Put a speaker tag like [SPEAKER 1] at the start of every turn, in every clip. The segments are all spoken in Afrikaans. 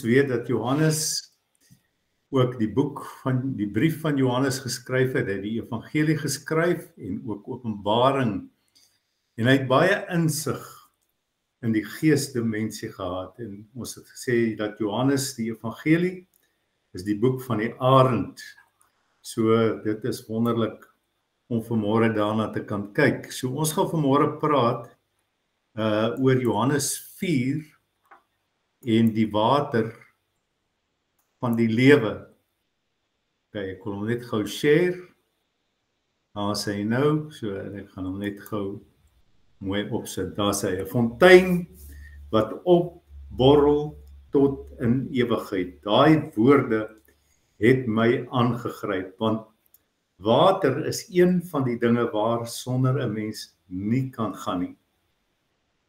[SPEAKER 1] weet dat Johannes ook die brief van Johannes geskryf het, hy het die evangelie geskryf en ook Openbaring. En hy het baie insig in die geesdimensie gehad. En ons het gesê dat Johannes die evangelie is die boek van die arend. So dit is wonderlik om vanmôre daarna te kan kyk. So ons gaan vanmôre praat oor Johannes 4 en die water van die lewe. Okay, ek wil hom net gou share. Daar sê hy nou, so ek gaan hom net gou mooi opsit. Daar sê hy, 'n fontein wat opborrel tot in ewigheid. Daai woorde het my aangegryp, want water is een van die dinge waar sonder 'n mens nie kan gaan nie.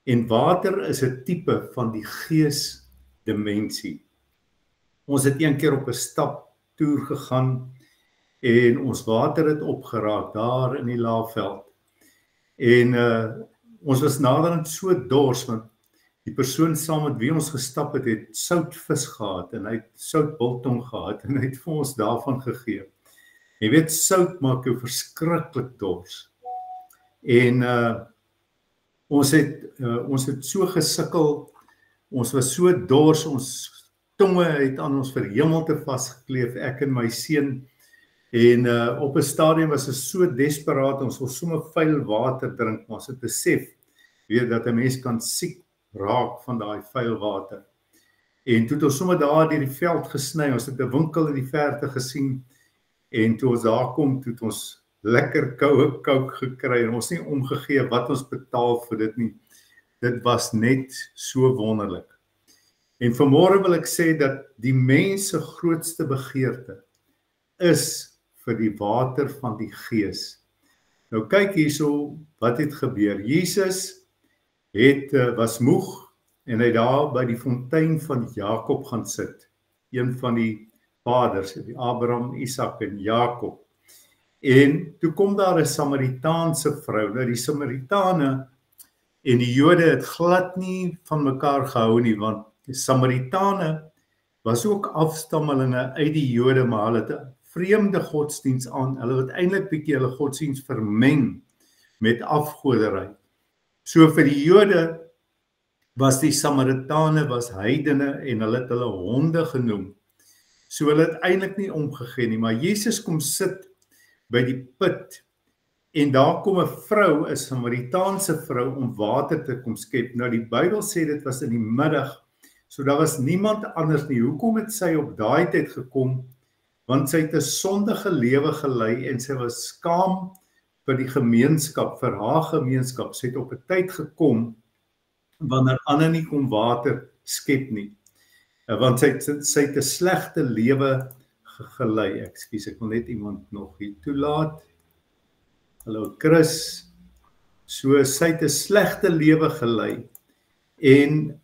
[SPEAKER 1] En water is 'n tipe van die geesdimensie. Ons het een keer op 'n staptoer gegaan en ons water het opgeraak daar in die Laagveld. En ons was naderhand so dors, want die persoon saam met wie ons gestap het, het soutvis gehad en hy het soutbiltong gehad en hy het vir ons daarvan gegee. Jy weet, sout maak jou verskriklik dors. En ons het so gesukkel, ons was so dors, ons tonge het aan ons verhemelte vasgekleef, ek en my seun. En op 'n stadium was ons so desperaat, ons wil sommer vuil water drink, maar ons het besef, weet dat 'n mens kan siek raak van daai vuil water. En toe het ons sommer daar deur die veld gesny, ons het 'n winkel in die verte gesien, en toe ons daar kom, toe het ons lekker koue Coke gekry, en ons nie omgegee wat ons betaal vir dit nie. Dit was net so wonderlik. En vanmôre wil ek sê dat die mens se grootste begeerte is vir die water van die gees. Nou kyk hierso, wat het gebeur. Jesus was moeg en hy daar by die fontein van Jakob gaan sit. Een van die vaders, die Abraham, Isak en Jakob. En toe kom daar 'n Samaritaanse vrou. Nou die Samaritane en die Jode het glad nie van mekaar gehou nie, want die Samaritane was ook afstammelinge uit die Jode, maar hulle het 'n vreemde godsdiens aan. Hulle het eintlik bietjie hulle godsdiens vermeng met afgoderry. So vir die Jode was die Samaritane was heidene en hulle het hulle honde genoem. So hulle het eintlik nie omgegee nie, maar Jesus kom sit by die put en daar kom 'n vrou, 'n Samaritaanse vrou, om water te kom skep. Nou die Bybel sê dit was in die middag, so daar was niemand anders nie. Hoekom het sy op daai tyd gekom? Want sy het 'n sondige lewe gelei en sy was skaam vir die gemeenskap, vir haar gemeenskap. Sy het op 'n tyd gekom wanneer ander nie kon water skep nie. Want sy het 'n slegte lewe gelei. Ekskuus, ek wil net iemand nog hier toelaat. Hallo Chris. So sy het 'n slegte lewe gelei. En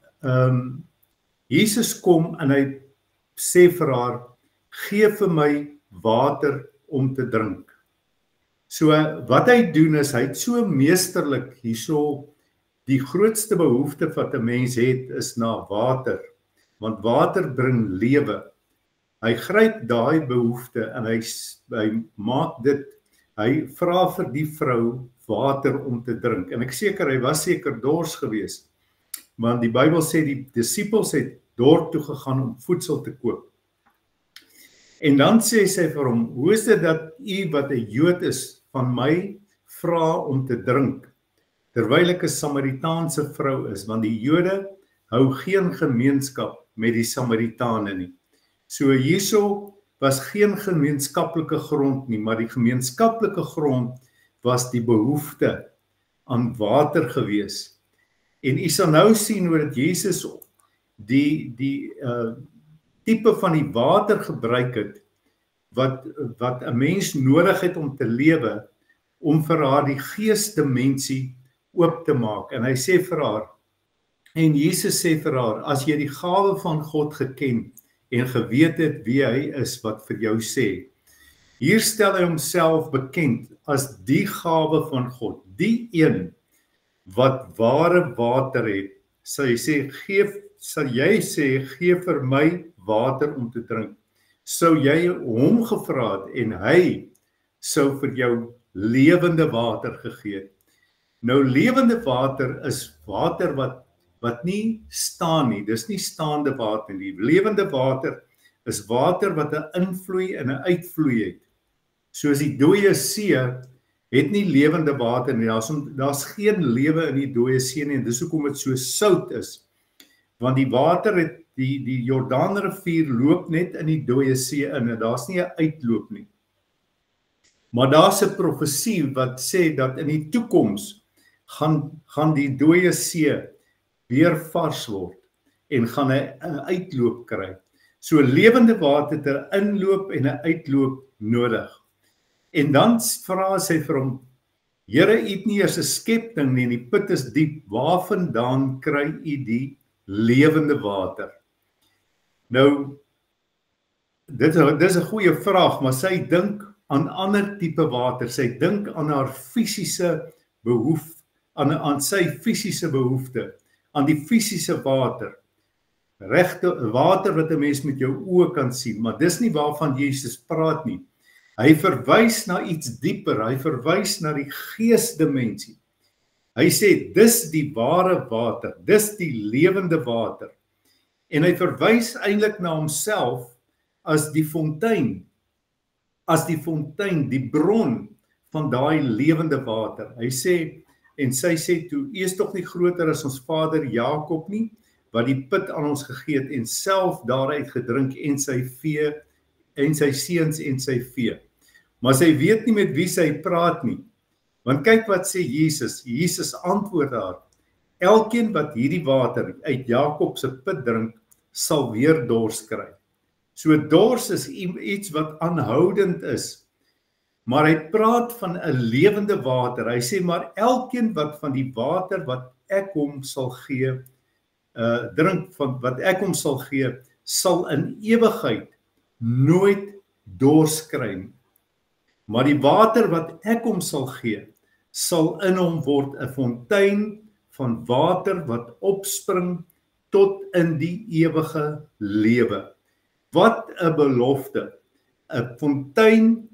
[SPEAKER 1] Jesus kom en hy sê vir haar, gee vir my water om te drink. So wat hy doen is, hy het so meesterlik hierso, die grootste behoefte wat 'n mens het is na water, want water bring lewe. Hy gryp daai behoefte en hy maak dit, hy vra vir die vrou water om te drink. En ek seker, hy was seker dors geweest, want die Bybel sê die disippels het dorp toe gegaan om voedsel te koop. En dan sê sy vir hom, hoe is dit dat u wat 'n Jood is van my vra om te drink, terwyl ek 'n Samaritaanse vrou is, want die Jode hou geen gemeenskap met die Samaritane nie. So hierso was geen gemeenskaplike grond nie, maar die gemeenskaplike grond was die behoefte aan water gewees. En u sal nou sien hoe dat Jesus die tipe van die water gebruik het, wat 'n mens nodig het om te lewe, om vir haar die geesdimensie oop te maak. En hy sê vir haar, en Jesus sê vir haar, as jy die gawe van God geken en geweet het wie hy is wat vir jou sê, hier stel hy homself bekend as die gawe van God, die een wat ware water het. Sy sê, geef sal jy sê, gee vir my water om te drink. Sou jy hom gevra het en hy sou vir jou lewende water gegee het. Nou lewende water is water wat nie staan nie, dis nie staande water nie. Lewende water is water wat 'n invloei en 'n uitvloei het. Soos die dooie see het nie lewende water nie, daar's geen lewe in die dooie see nie, en dis hoekom dit so sout is. Want die water het, die Jordaanrivier loop net in die dooie see in, en daar's nie 'n uitloop nie. Maar daar's 'n profesie wat sê dat in die toekoms gaan die dooie see weer vars word en gaan hy 'n uitloop kry. So lewende water het 'n inloop en 'n uitloop nodig. En dan vra sy vir hom, Here, u het nie eers 'n skepting nie, en die put is diep, waarvandaan kry u die lewende water? Nou, dit is 'n goeie vraag, maar sy dink aan ander tipe water. Sy dink aan haar fisiese behoefte, aan sy fisiese behoefte, aan die fisiese water. Regte water wat 'n mens met jou oë kan sien, maar dis nie waarvan Jesus praat nie. Hy verwys na iets dieper, hy verwys na die geesdimensie. Hy sê, dis die ware water, dis die lewende water. En hy verwys eintlik na homself as die fontein, die bron van daai lewende water. Hy sê, en sy sê toe, u is tog nie groter as ons vader Jakob nie, wat die put aan ons gegee het en self daaruit gedrink en sy vee en sy seuns en sy vee. Maar sy weet nie met wie sy praat nie. Want kyk wat sê Jesus. Jesus antwoord haar, elkeen wat hierdie water uit Jakob se put drink, sal weer dors kry. So dors is iets wat aanhoudend is. Maar hy praat van 'n lewende water. Hy sê, maar elkeen wat van die water wat ek hom sal gee, drink van wat ek hom sal gee, sal in ewigheid nooit dors kry nie. Maar die water wat ek hom sal gee, sal in hom word 'n fontein van water wat opspring tot in die ewige lewe. Wat 'n belofte, 'n fontein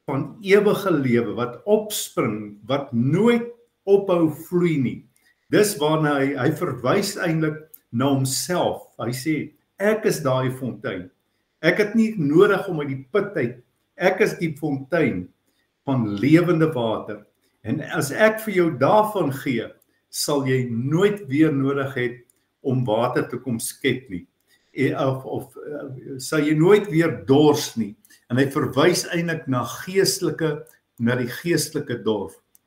[SPEAKER 1] van ewige lewe wat opspring, wat nooit ophou vloei nie. Dis waarna hy verwys eintlik na homself. Hy sê, ek is daai fontein. Ek het nie nodig om uit die put uit. Ek is die fontein van lewende water. En as ek vir jou daarvan gee, sal jy nooit weer nodig hê om water te kom skep nie. Of sal jy nooit weer dors nie. En hy verwys eintlik na die geestelike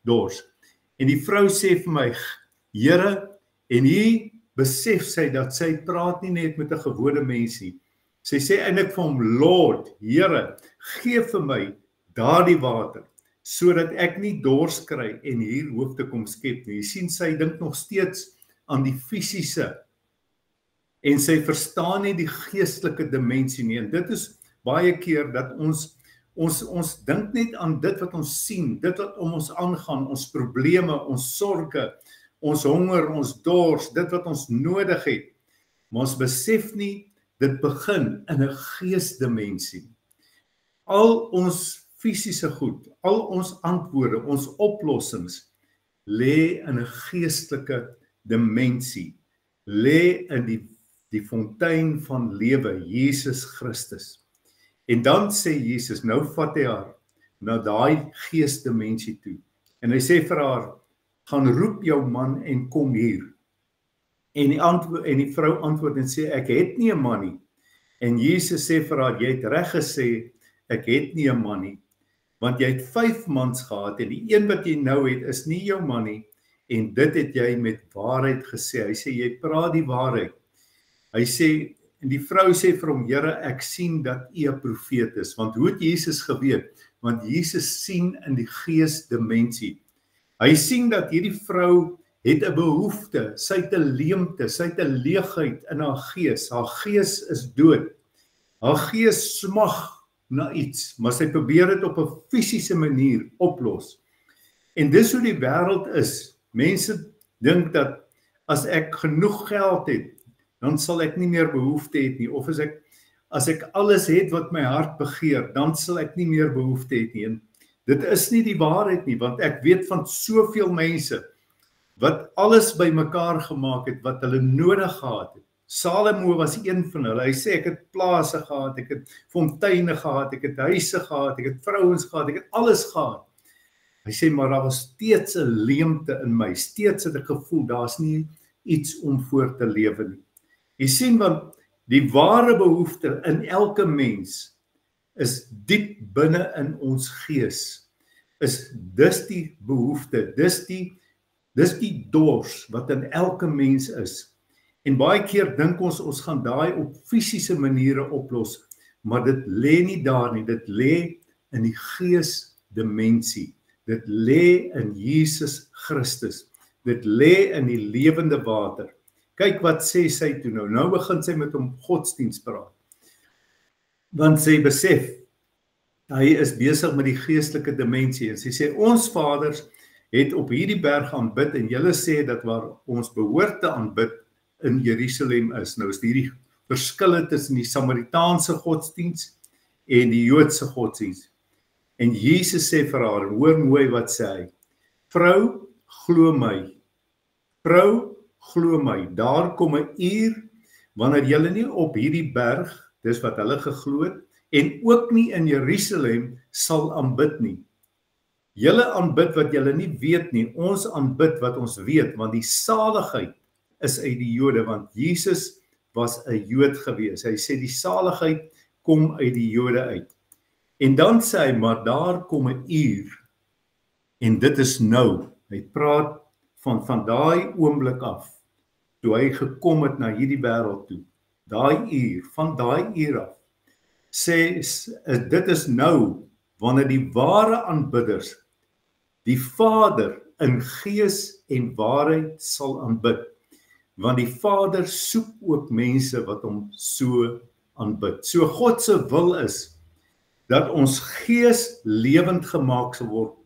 [SPEAKER 1] dors. En die vrou sê vir my, Here, en hier besef sy dat sy praat nie net met 'n gewone mens nie. Sy sê eintlik vir hom, Lord, Here, gee vir my daardie water, sodat ek nie dors kry en hier hoef te kom skep nie. Jy sien, sy dink nog steeds aan die fisiese, en sy verstaan nie die geestelike dimensie nie. En dit is baie keer dat ons dink net aan dit wat ons sien, dit wat om ons aangaan, ons probleme, ons sorge, ons honger, ons dors, dit wat ons nodig het. Maar ons besef nie, dit begin in 'n geesdimensie. Al ons fisiese goed, al ons antwoorde, ons oplossings, lê in 'n geestelike dimensie, lê in die fontein van lewe, Jesus Christus. En dan sê Jesus, nou vat hy haar na daai geesdimensie toe. En hy sê vir haar, gaan roep jou man en kom hier. En die vrou antwoord en sê, ek het nie 'n man nie. En Jesus sê vir haar, jy het reg gesê, ek het nie 'n man nie. Want jy het 5 mans gehad, en die een wat jy nou het, is nie jou man nie. En dit het jy met waarheid gesê. Hy sê, jy praat die waarheid. Hy sê, en die vrou sê vir hom, Here, ek sien dat u 'n profeet is. Want hoe het Jesus geweet? Want Jesus sien in die geesdimensie. Hy sien dat hierdie vrou het 'n behoefte, sy het 'n leemte, sy het 'n leegheid in haar gees. Haar gees is dood. Haar gees smag na iets, maar sy probeer dit op 'n fisiese manier oplos. En dis hoe die wêreld is. Mense dink dat as ek genoeg geld het, dan sal ek nie meer behoefte hê nie. Of as ek alles het wat my hart begeer, dan sal ek nie meer behoefte hê nie. En dit is nie die waarheid nie, want ek weet van soveel mense wat alles bymekaar gemaak het wat hulle nodig gehad het. Salomo was een van hulle. Hy sê ek het plase gehad, ek het fonteine gehad, ek het huise gehad, ek het vrouens gehad, ek het alles gehad. Hy sê maar daar was steeds 'n leemte in my, steeds het ek gevoel daar's nie iets om voor te lewe nie. Jy sien, want die ware behoefte in elke mens is diep binne in ons gees. Dis die behoefte, dis die dors wat in elke mens is. En baie keer dink ons gaan daai op fisiese maniere oplos, maar dit lê nie daar nie, dit lê in die geesdimensie. Dit lê in Jesus Christus. Dit lê in die lewende water. Kyk wat sê sy toe nou. Nou begin sy met hom godsdienst praat. Want sy besef, hy is besig met die geestelike dimensie. En sy sê, ons vaders het op hierdie berg aanbid, en julle sê dat waar ons behoort te aanbid in Jerusalem is. Nou is hierdie verskille tussen die Samaritaanse godsdienst en die Joodse godsdienst. En Jesus sê vir haar, hoor mooi wat sê hy, vrou, glo my, daar kom 'n uur, wanneer julle nie op hierdie berg, dis wat hulle geglo het, en ook nie in Jerusalem sal aanbid nie. Julle aanbid wat julle nie weet nie, ons aanbid wat ons weet, want die saligheid is uit die Jode, want Jesus was 'n Jood gewees. Hy sê die saligheid kom uit die Jode uit. En dan sê hy, maar daar kom 'n uur, en dit is nou. Hy praat van daai oomblik af, toe hy gekom het na hierdie wêreld toe. Van daai uur af, sê, dit is nou, wanneer die ware aanbidders, die Vader in gees en waarheid sal aanbid. Want die Vader soek ook mense wat hom so aanbid. So God se wil is, dat ons gees lewend gemaak sal word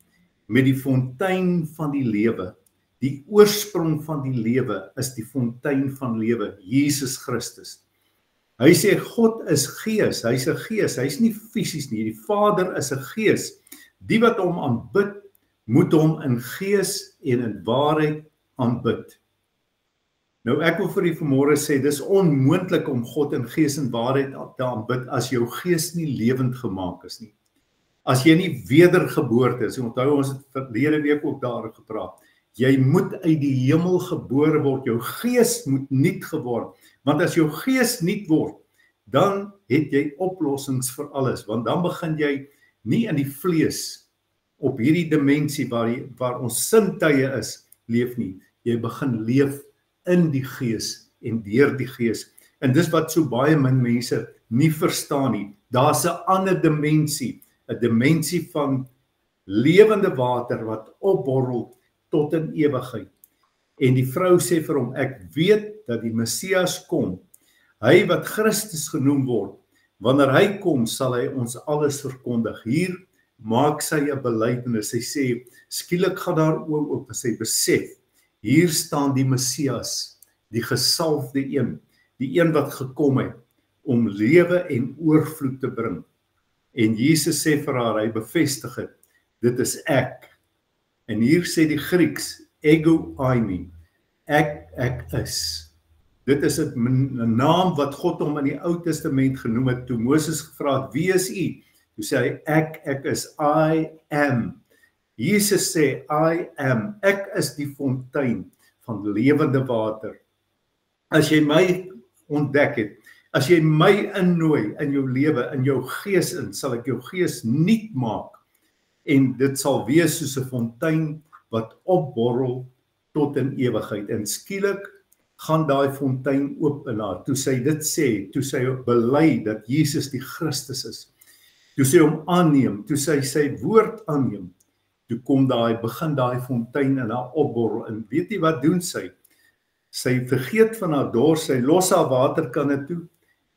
[SPEAKER 1] met die fontein van die lewe. Die oorsprong van die lewe is die fontein van lewe, Jesus Christus. Hy sê God is gees, hy's 'n gees, hy's nie fisies nie. Die Vader is 'n gees. Die wat hom aanbid, moet hom in gees en in waarheid aanbid. Nou ek wil vir u vanmôre sê, dis onmoontlik om God in gees en waarheid te aanbid as jou gees nie lewend gemaak is nie. As jy nie wedergeboorte is, onthou ons het verlede week ook daar gepraat, jy moet uit die hemel gebore word, jou gees moet nuut geword, want as jou gees nuut word, dan het jy oplossings vir alles, want dan begin jy nie in die vlees, op hierdie dimensie waar ons sintuie is, leef nie, jy begin leef in die gees en deur die gees. En dis wat so baie min mense nie verstaan nie. Daar's 'n ander dimensie, 'n dimensie van lewende water wat opborrel tot in ewigheid. En die vrou sê vir hom, ek weet dat die Messias kom, hy wat Christus genoem word, wanneer hy kom, sal hy ons alles verkondig. Hier maak sy 'n belydenis, sy sê, skielik gaan daar oë oop, en sy besef, hier staan die Messias, die gesalfde een, die een wat gekom het, om lewe en oorvloed te bring. En Jesus sê vir haar, hy bevestig het, dit is ek. En hier sê die Grieks, ego eimi, ek is. Dit is 'n naam wat God hom in die Ou Testament genoem het, toe Moses gevra het, wie is u? Toe sê hy, ek is, I am. Jesus sê, I am, ek is die fontein van lewende water. As jy my ontdek het, as jy my innooi in jou lewe, in jou gees in, sal ek jou gees nuut maak, en dit sal wees soos 'n fontein wat opborrel tot in ewigheid. En skielik gaan daai fontein oop in haar, toe sy dit sê, toe sy bely dat Jesus die Christus is, toe sy hom aanneem, toe sy sy woord aanneem, toe begin daai fontein in haar opborrel, en weet jy wat doen sy? Sy vergeet van haar dors, sy los haar waterkanne toe,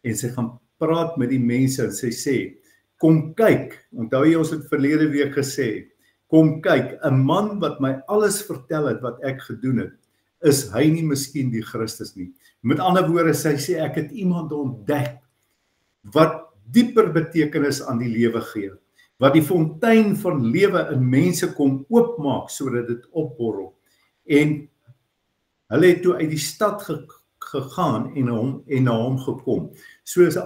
[SPEAKER 1] en sy gaan praat met die mense, en sy sê, kom kyk, onthou jy ons het verlede week gesê, kom kyk, 'n man wat my alles vertel het wat ek gedoen het, is hy nie miskien die Christus nie? Met ander woorde, sy sê ek het iemand ontdek wat dieper betekenis aan die lewe gee, wat die fontein van lewe in mense kom oopmaak sodat dit opborrel. En hulle het toe uit die stad gegaan en na hom gekom. Soos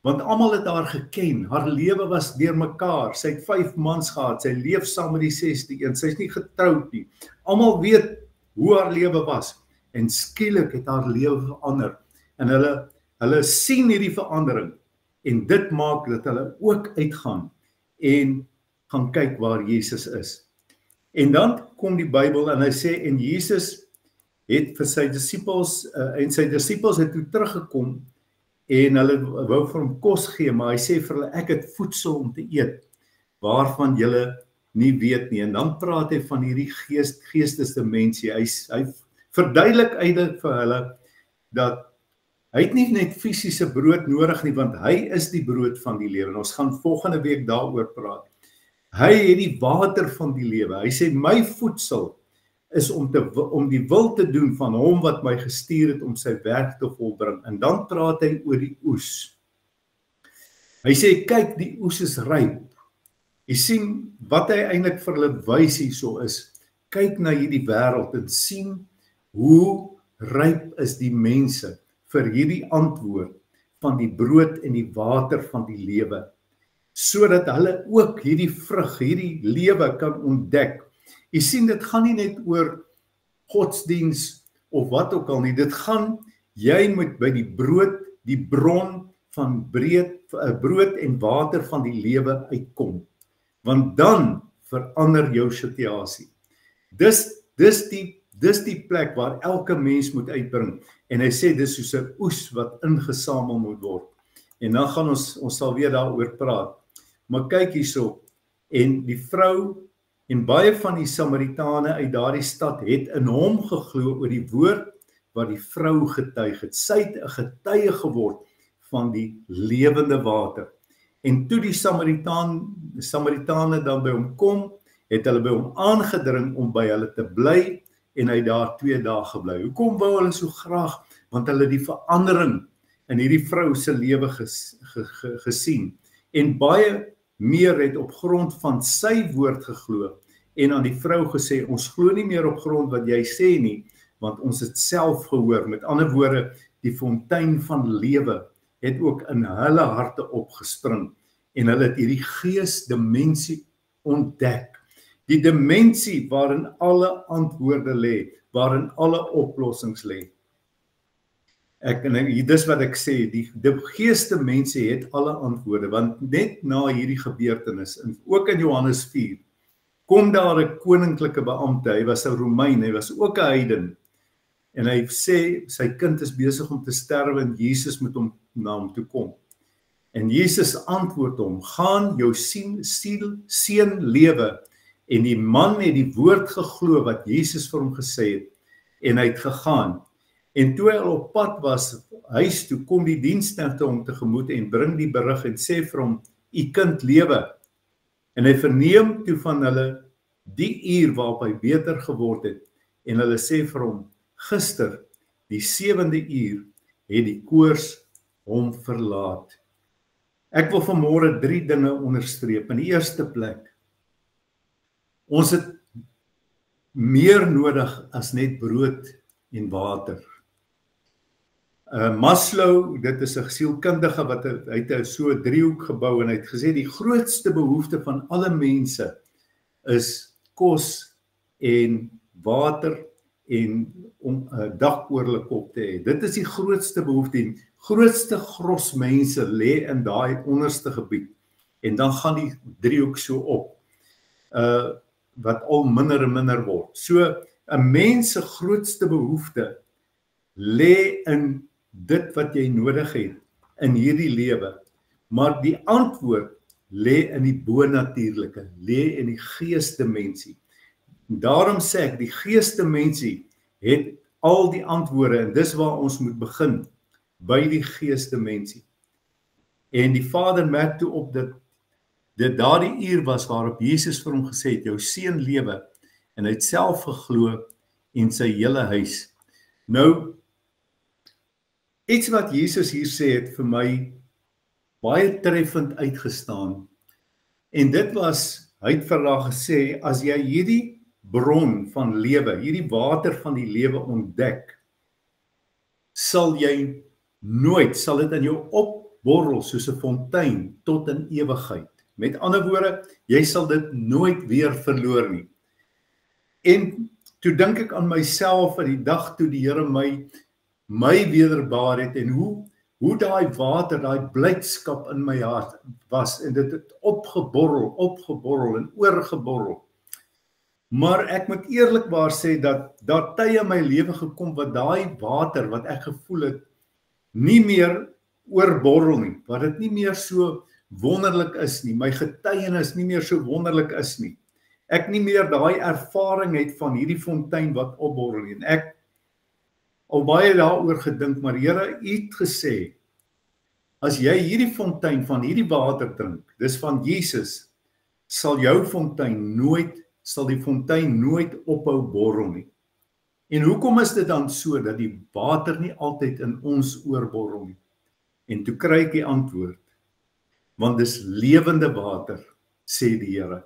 [SPEAKER 1] want almal het haar geken, haar lewe was deurmekaar, sy het 5 mans gehad, sy leef saam met die 6de een, sy is nie getroud nie. Almal weet hoe haar lewe was, en skielik het haar lewe verander, en hulle sien hierdie verandering, en dit maak dat hulle ook uitgaan, en gaan kyk waar Jesus is. En dan kom die Bybel, en hy sê, en Jesus het vir sy disippels, en sy disippels het toe teruggekom, en hulle wou vir hom kos gee, maar hy sê vir hulle, ek het voedsel om te eet, waarvan julle nie weet nie. En dan praat hy van hierdie geestesdimensie. Hy verduidelik eintlik vir hulle, dat hy het nie net fisiese brood nodig nie, want hy is die brood van die lewe. En ons gaan volgende week daaroor praat. Hy het die water van die lewe. Hy sê, my voedsel is om die wil te doen van hom wat my gestuur het om sy werk te volbring. En dan praat hy oor die oes. Hy sê, kyk, die oes is ryp. Jy sien wat hy eintlik vir hulle wys hierso is, kyk na hierdie wêreld en sien hoe ryp is die mense vir hierdie antwoord van die brood en die water van die lewe, sodat hulle ook hierdie vrug, hierdie lewe kan ontdek. Jy sien, dit gaan nie net oor godsdiens of wat ook al nie, dit gaan, jy moet by die brood, die bron van brood en water van die lewe uitkom, want dan verander jou situasie. Dis die plek waar elke mens moet uitbring, en hy sê, dis soos 'n oes wat ingesamel moet word, en dan gaan ons sal weer daaroor praat, maar kyk hierso, en die vrou, en baie van die Samaritane uit daardie stad het in hom geglo oor die woord wat die vrou getuig het. Sy het 'n getuie geword van die lewende water. En toe die Samaritane dan by hom kom, het hulle by hom aangedring om by hulle te bly, en hy daar 2 dae gebly. Hoekom wou hulle so graag? Want hulle die verandering in hierdie vrou se lewe gesien. En baie meer het op grond van sy woord geglo, en aan die vrou gesê, ons glo nie meer op grond wat jy sê nie, want ons het self gehoor. Met ander woorde, die fontein van lewe het ook in hulle harte opgespring, en hulle het hierdie geesdimensie ontdek. Die dimensie waarin alle antwoorde lê, waarin alle oplossings lê. Dis wat ek sê, die geesdimensie het alle antwoorde, want net na hierdie gebeurtenis, en ook in Johannes 4, kom daar 'n koninklike beampte, hy was 'n Romein, hy was ook 'n heiden, en hy sê, sy kind is besig om te sterwe, en Jesus moet hom na hom toe kom. En Jesus antwoord hom, gaan, jou seun lewe, en die man het die woord geglo wat Jesus vir hom gesê het, en hy het gegaan. En toe hy al op pad was, huis toe, kom die diensknegte hom tegemoet en bring die berig en sê vir hom, u kind lewe. En hy verneem toe van hulle die uur waarop hy beter geword het, en hulle sê vir hom, gister, die 7de uur, het die koors hom verlaat. Ek wil vanmôre 3 dinge onderstreep. In die eerste plek, ons het meer nodig as net brood en water. Maslow, dit is 'n sielkundige wat hy het so 'n driehoek gebou, en hy het gesê die grootste behoefte van alle mense is kos en water en om 'n dak oor hulle kop te hê. Dit is die grootste behoefte. Die grootste gros mense lê in daai onderste gebied, en dan gaan die driehoek so op, wat al minder en minder word. So 'n mens se grootste behoefte lê in dit wat jy nodig het in hierdie lewe, maar die antwoord lê in die bonatuurlike, lê in die geesdimensie. Daarom sê ek, die geesdimensie het al die antwoorde, en dis waar ons moet begin, by die geesdimensie. En die Vader merk toe op dat dit daardie uur was waarop Jesus vir hom gesê het, jou seun lewe, en hy het self geglo en sy hele huis. Nou, Iets wat Jesus hier sê het vir my baie treffend uitgestaan. En dit was, hy het vir haar gesê, as jy hierdie bron van lewe, hierdie water van die lewe ontdek, sal jy nooit, sal dit in jou opborrel soos 'n fontein tot in ewigheid. Met ander woorde, jy sal dit nooit weer verloor nie. En toe dink ek aan myself aan die dag toe die Here my wederbaar het en hoe daai water, daai blydskap in my hart was en dit het opgeborrel en oorgeborrel. Maar ek moet eerlikwaar sê dat daar tye in my lewe gekom wat daai water wat ek gevoel het nie meer oorborrel nie, wat dit nie meer so wonderlik is nie, my getuienis nie meer so wonderlik is nie. Ek nie meer daai ervaring het van hierdie fontein wat opborrel nie. En ek al baie daaroor gedink, maar Here, U het gesê, as jy hierdie fontein van hierdie water drink, dis van Jesus, sal die fontein nooit ophou borrel nie. En hoekom is dit dan so dat die water nie altyd in ons oorborrel nie? En toe kry ek die antwoord, want dis lewende water, sê die Here.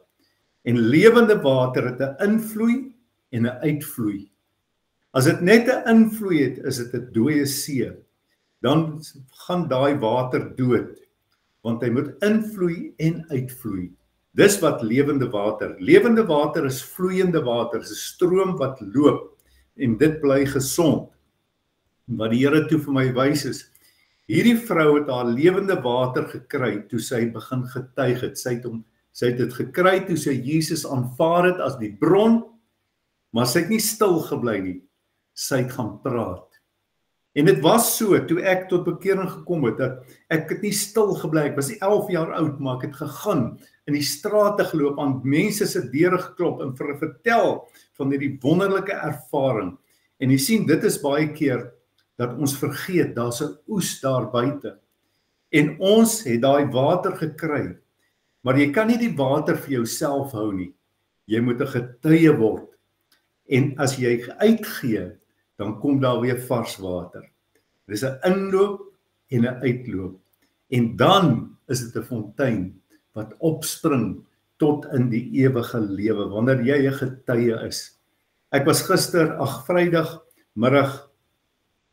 [SPEAKER 1] En lewende water het 'n invloei en 'n uitvloei. As dit net 'n invloei het, is dit 'n dooie see. Dan gaan daai water dood, want hy moet invloei en uitvloei. Dis wat lewende water is vloeiende water, is 'n stroom wat loop en dit bly gesond. Wat die Here toe vir my wys is, hierdie vrou het haar lewende water gekry toe sy begin getuig het. Sy het dit gekry toe sy Jesus aanvaar het as die bron, maar sy het nie stil gebly nie. Sy het gaan praat. En dit was so, toe ek tot bekering gekom het, dat ek het nie stil gebly, ek was 11 jaar oud, maar ek het gegaan, in die strate geloop, aan mense se deure geklop, en vertel van hierdie wonderlike ervaring. En jy sien, dit is baie keer, dat ons vergeet, daar's 'n oes daar buite. En ons het daai water gekry, maar jy kan nie die water vir jouself hou nie. Jy moet 'n getuie word. En as jy uitgee, dan kom daar weer vars water. Dis 'n inloop en 'n uitloop. En dan is dit 'n fontein wat opspring tot in die ewige lewe, wanneer jy 'n getuie is. Ek was Vrydag middag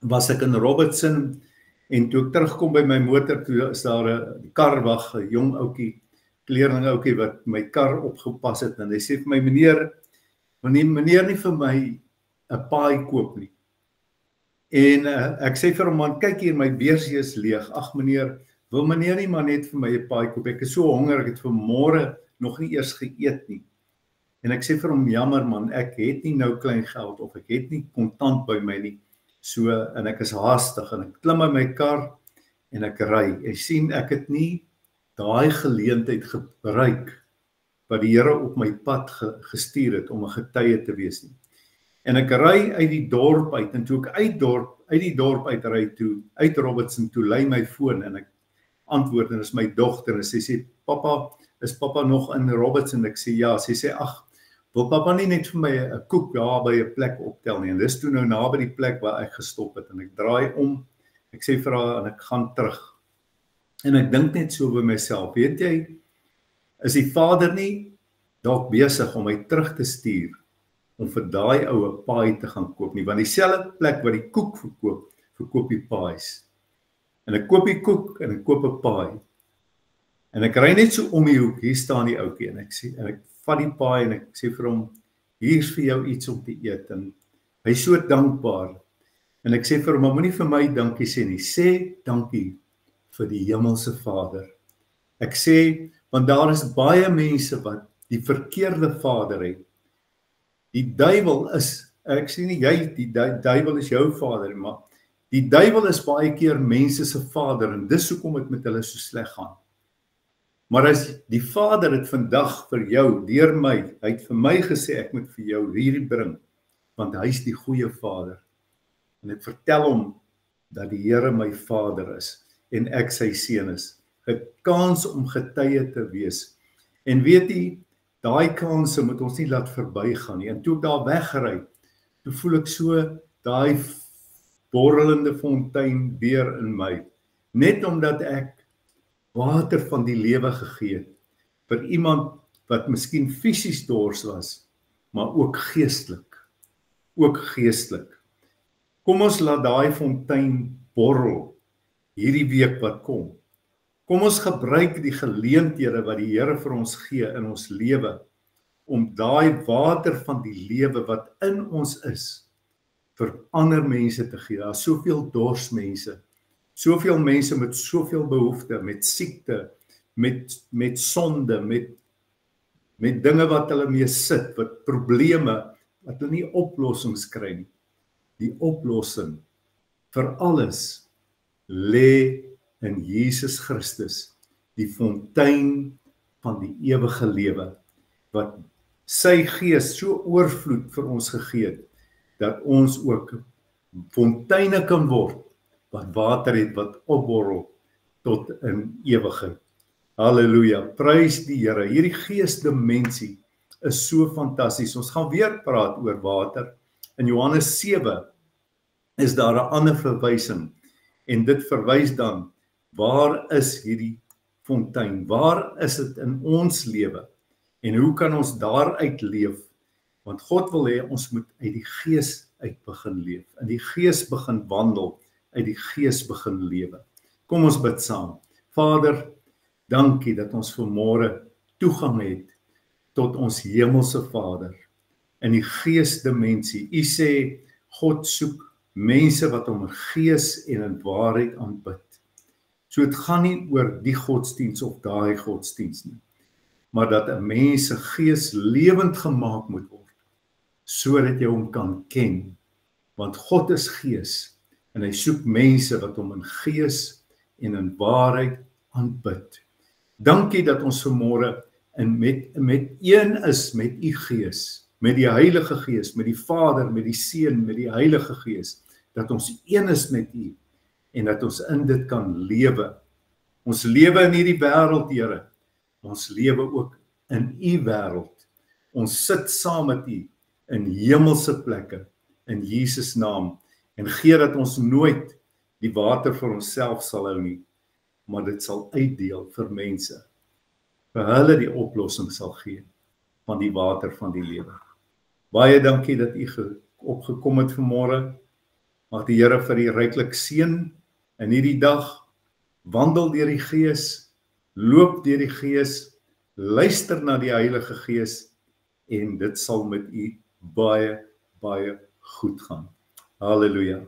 [SPEAKER 1] was ek in Robertson, en toe ek terugkom by my motor, toe is daar 'n karwag, 'n jong ouetjie, kleerling ouetjie wat my kar opgepas het, en hy sê vir my, meneer nie vir my 'n paai koop nie. En ek sê vir hom, man, kyk hier, my beursie is leeg. Ag meneer, wil meneer nie maar net vir my 'n paai koop? Ek is so honger, ek het vanmôre nog nie eers geëet nie. En ek sê vir hom, jammer man, ek het nie nou klein geld, of ek het nie kontant by my nie. So, en ek is haastig, en ek klim in my kar, en ek ry. Jy sien, ek het nie daai geleentheid gebruik, wat die Here op my pad gestuur het, om 'n getuie te wees nie. En ek ry uit die dorp uit, en toe ek uit die dorp uit ry toe, uit Robertson toe, lui my foon, en ek antwoord, en is my dogter, en sy sê, is papa nog in Robertson? Ek sê, ja. Sy sê, ag, wil papa nie net vir my 'n koek daar by 'n plek optel nie? En dis toe nou naby die plek waar ek gestop het, en ek draai om, ek sê vir haar, en ek gaan terug. En ek dink net so by myself, weet jy, is die Vader nie dalk besig om my terug te stuur, om vir daai oue paai te gaan koop nie, want dieselfde plek waar die koek verkoop die paais. En ek koop die koek, en ek koop 'n paai. En ek ry net so om die hoek, hier staan die ouetjie, en ek vat die paai, en ek sê vir hom, hier's vir jou iets om te eet, en hy is so dankbaar. En ek sê vir hom, moenie vir my dankie sê nie, sê dankie vir die hemelse Vader. Ek sê, want daar is baie mense wat die verkeerde vader het. Die duiwel is, ek sê nie jy, die duiwel is jou vader, maar die duiwel is baie keer mense se vader, en dis hoekom dit met hulle so sleg gaan. Maar as die Vader het vandag vir jou, deur my, hy het vir my gesê, ek moet vir jou hierdie bring, want hy is die goeie Vader. En ek vertel hom, dat die Here my Vader is, en ek sy seun is. 'n Kans om getuie te wees. En weet jy, daai kanse moet ons nie laat verbygaan nie. En toe ek daar weggery, toe voel ek so, daai borrelende fontein weer in my, net omdat ek water van die lewe gegee het, vir iemand wat miskien fisies dors was, maar ook geestelik. Kom ons laat daai fontein borrel hierdie week wat kom. Kom ons gebruik die geleenthede wat die Here vir ons gee in ons lewe, om daai water van die lewe wat in ons is, vir ander mense te gee. Daar is soveel dorsmense, soveel mense met soveel behoefte, met siekte, met sonde, met dinge wat hulle mee sit, wat probleme, wat hulle nie oplossings kry nie. Die oplossing vir alles lê in Jesus Christus, die fontein van die ewige lewe, wat sy gees so oorvloed vir ons gegee het, dat ons ook fonteine kan word, wat water het, wat opborrel tot in ewigheid. Halleluja, prys die Here. Hierdie geesdimensie is so fantasties. Ons gaan weer praat oor water. In Johannes 7 is daar 'n ander verwysing, en dit verwys dan, waar is hierdie fontein? Waar is dit in ons lewe? En hoe kan ons daaruit leef? Want God wil hê ons moet uit die gees uit begin leef, in die gees begin wandel, uit die gees begin lewe. Kom ons bid saam. Vader, dankie dat ons vanmôre toegang het tot ons hemelse Vader, in die geesdimensie. U sê, God soek mense wat hom in gees en in waarheid aanbid. So dit gaan nie oor die godsdiens of daai godsdiens nie, maar dat 'n mens se gees lewend gemaak moet word, sodat jy hom kan ken, want God is gees, en hy soek mense wat hom in gees en in waarheid aanbid. Dankie dat ons vanmôre met een is met u gees, met die Heilige Gees, met die Vader, met die Seun, met die Heilige Gees, dat ons een is met u, en dat ons in dit kan lewe. Ons lewe in hierdie wêreld, Here, ons lewe ook in u wêreld. Ons sit saam met u in hemelse plekke, in Jesus naam, en gee dat ons nooit die water vir onsself sal hou nie, maar dit sal uitdeel vir mense, vir hulle die oplossing sal gee van die water van die lewe. Baie dankie dat u opgekom het vanmôre. Mag die Here vir u ryklik seën in hierdie dag. Wandel deur die Gees, loop deur die Gees, luister na die Heilige Gees, en dit sal met u baie, baie goed gaan. Halleluja.